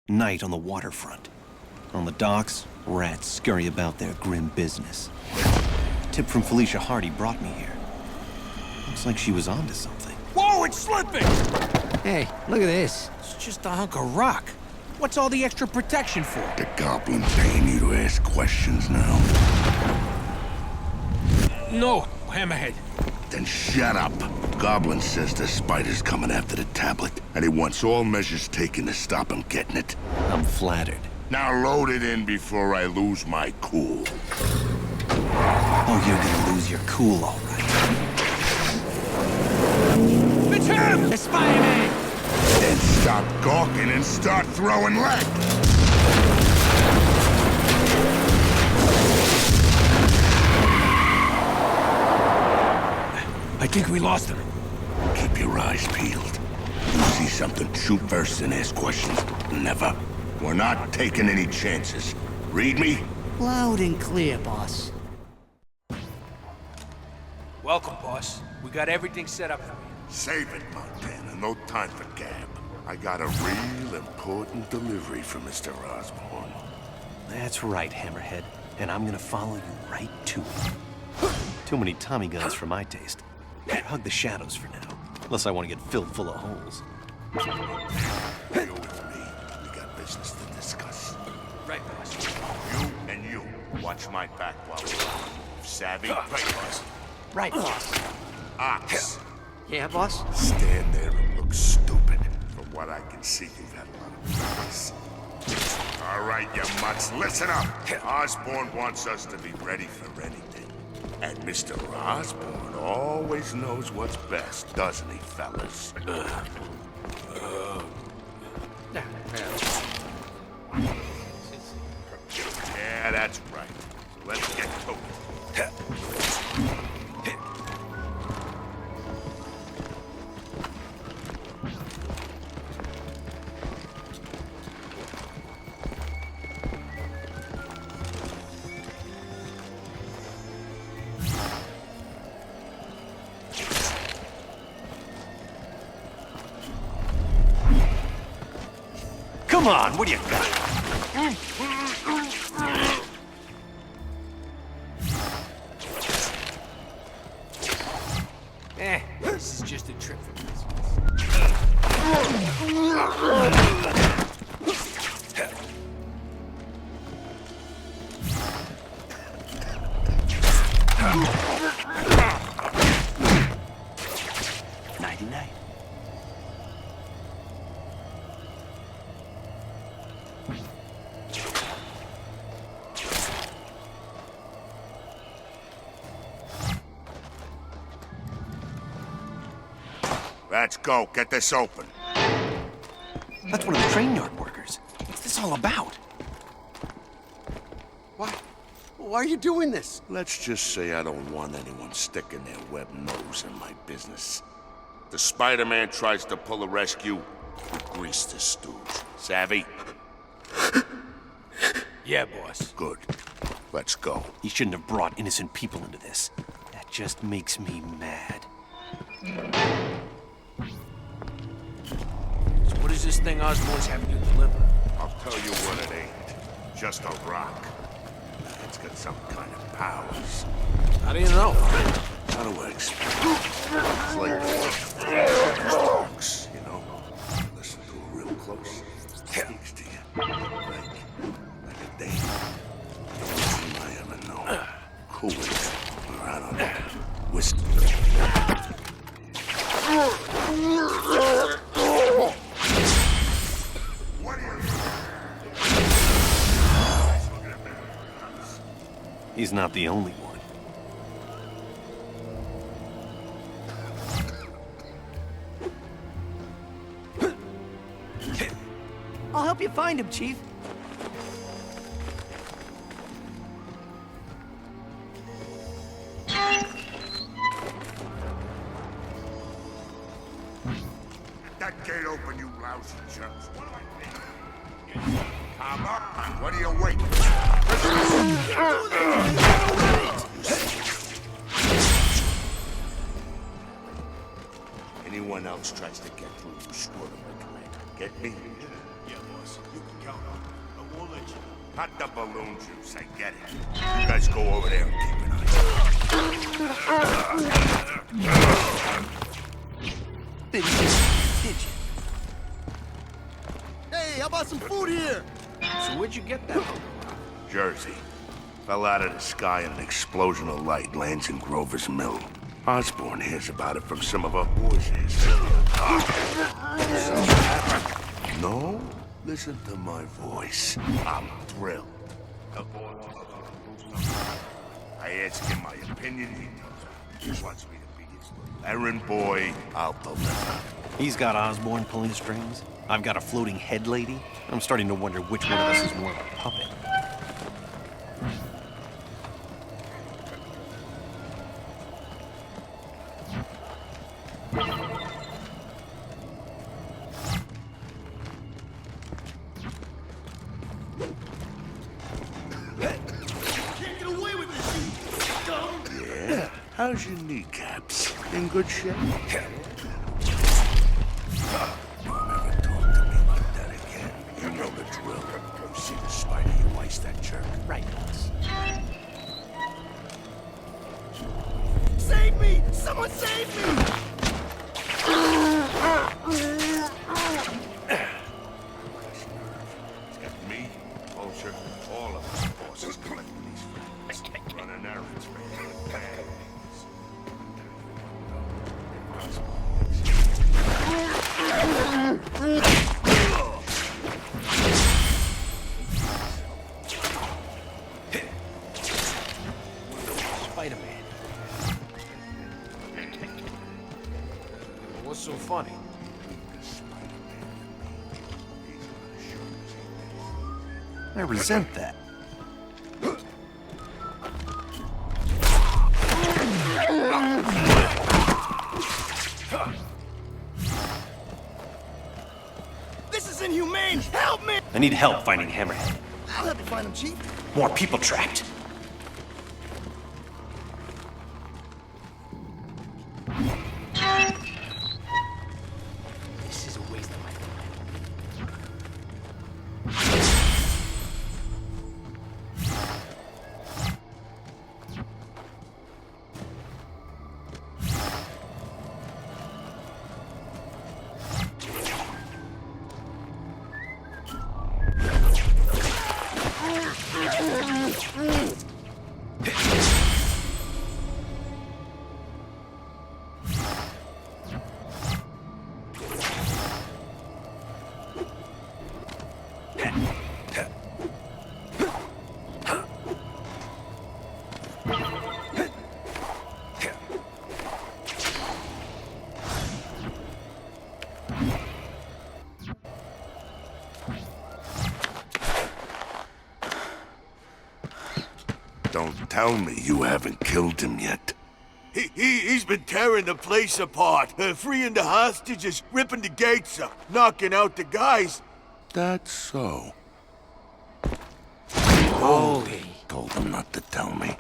Night on the waterfront. On the docks, rats scurry about their grim business. A tip from Felicia Hardy brought me here. Looks like she was onto something. Whoa, it's slipping! Hey, look at this. It's just a hunk of rock. What's all the extra protection for? The goblin paying you to ask questions now? No, Hammerhead. Then shut up. Goblin says the spider's coming after the tablet, and he wants all measures taken to stop him getting it. I'm flattered. Now load it in before I lose my cool. Oh, you're gonna lose your cool, all right. It's him! The Spider-Man! Then stop gawking and start throwing lead. I think we lost him. Keep your eyes peeled. You see something, shoot first and ask questions. Never. We're not taking any chances. Read me? Loud and clear, boss. Welcome, boss. We got everything set up for you. Save it, Montana. No time for gab. I got a real important delivery for Mr. Osborn. That's right, Hammerhead. And I'm gonna follow you right to it. Too many Tommy guns for my taste. Hug the shadows for now. Unless I want to get filled full of holes. You with me. We got business to discuss. Right, boss. You and you. Watch my back while we're on. Savvy? Right, boss. Right, boss. Ox. Yeah, boss? Stand there and look stupid. From what I can see, you've had a lot of practice. All right, you mutts, listen up. Osborn wants us to be ready for anything. And Mr. Osborn always knows what's best, doesn't he, fellas? Yeah, that's right. Let's get to it. Come on, what do you got? This is just a trip for business. Nighty-night. Let's go. Get this open. That's one of the train yard workers. What's this all about? Why are you doing this? Let's just say I don't want anyone sticking their web nose in my business. The Spider-Man tries to pull a rescue, we grease the stooge. Savvy? Yeah, boss. Good. Let's go. He shouldn't have brought innocent people into this. That just makes me mad. So what is this thing Osborn's having you deliver? I'll tell you what it ain't. Just a rock. It's got some kind of powers. How do you know? How do I explain? It's like dogs, you know? Listen to it real close. Speaks to you. Like a dame. The worst thing I ever know. Cool. Or I don't know. Whisper. What are you? He's not the only one. I'll help you find him, Chief. That gate open, you lousy jerks. Come on, what are you waiting Anyone else tries to get through, you screw them, Commander. Get me? Yeah, boss. You can get Not the balloon juice, I get it. You guys go over there and keep an eye Did you? Hey, how about some food here? So where'd you get that? Jersey. Fell out of the sky and an explosion of light lands in Grover's Mill. Osborne hears about it from some of our boys here. No? Listen to my voice. I'm thrilled. I ask him my opinion, he tells me. He wants me to be his errand boy. I'll deliver. He's got Osborne pulling strings. I've got a floating head lady. I'm starting to wonder which one of us is more of a puppet. Yeah? How's your kneecaps? In good shape? Don't ever talk to me like that again. You know the drill. You see the spider, you ice that jerk. Right, boss. Save me! Someone save me! It's got me, Vulture, all of us bosses collecting these friends. Running errands for him. Spider-Man. What's so funny? I resent that. This is inhumane! Help me! I need help finding Hammerhead. I'll help you find him, Chief. More people trapped. This is a waste of my time. Don't tell me you haven't killed him yet. He's been tearing the place apart, freeing the hostages, ripping the gates up, knocking out the guys. That's so. Holy. Told him not to tell me.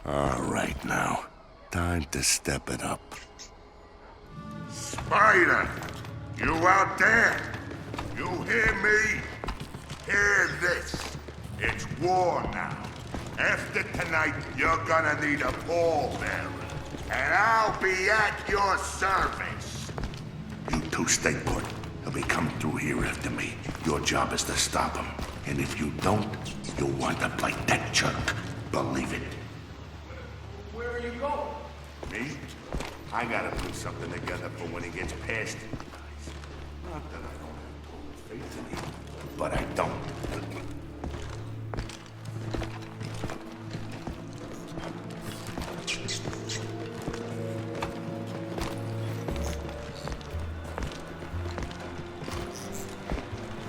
All right now. Time to step it up. Spider! You out there? You hear me? Hear this. It's war now. After tonight, you're gonna need a pallbearer. And I'll be at your service. You two stay put. He'll be coming through here after me. Your job is to stop him. And if you don't, you'll wind up like that jerk. Believe it. Where are you going? Me? I gotta put something together for when he gets past you guys. Not that I don't have total faith in him, but I don't.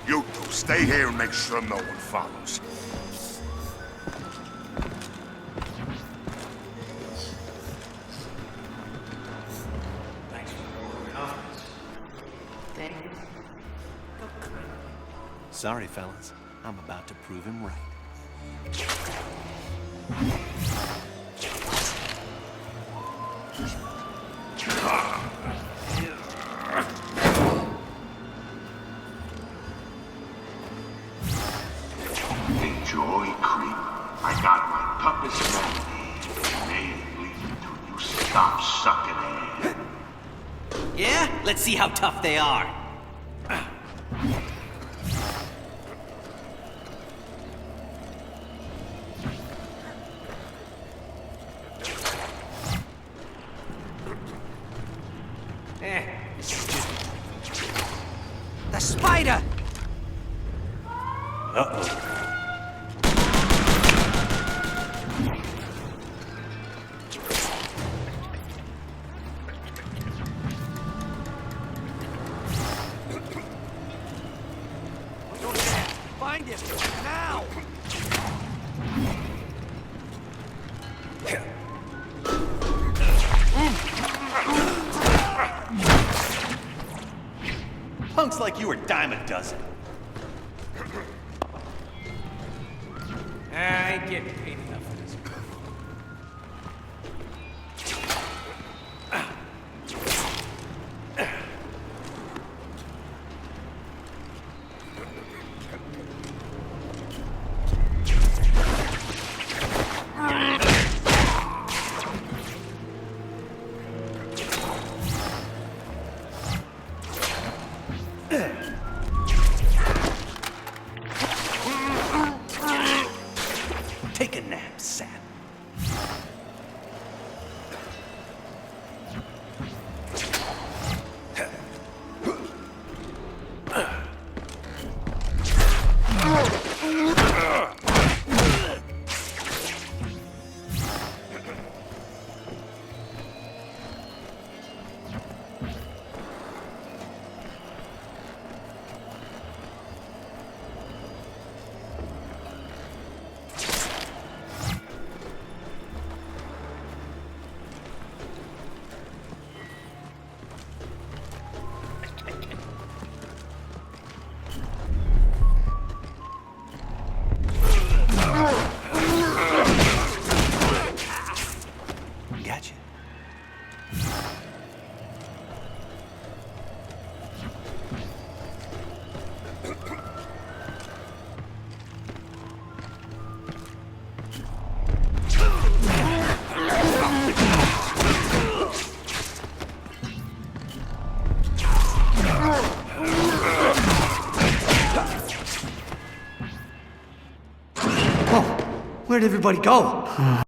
You two stay here and make sure no one follows. Sorry, fellas. I'm about to prove him right. joy creep. I got my puppet's remedy. It may lead till you stop sucking air. Yeah? Let's see how tough they are. This is just... The spider! Find him! Now! Punks like you are dime a dozen. I ain't getting paid enough for this. Take a nap, sap. Gotcha. Where'd everybody go?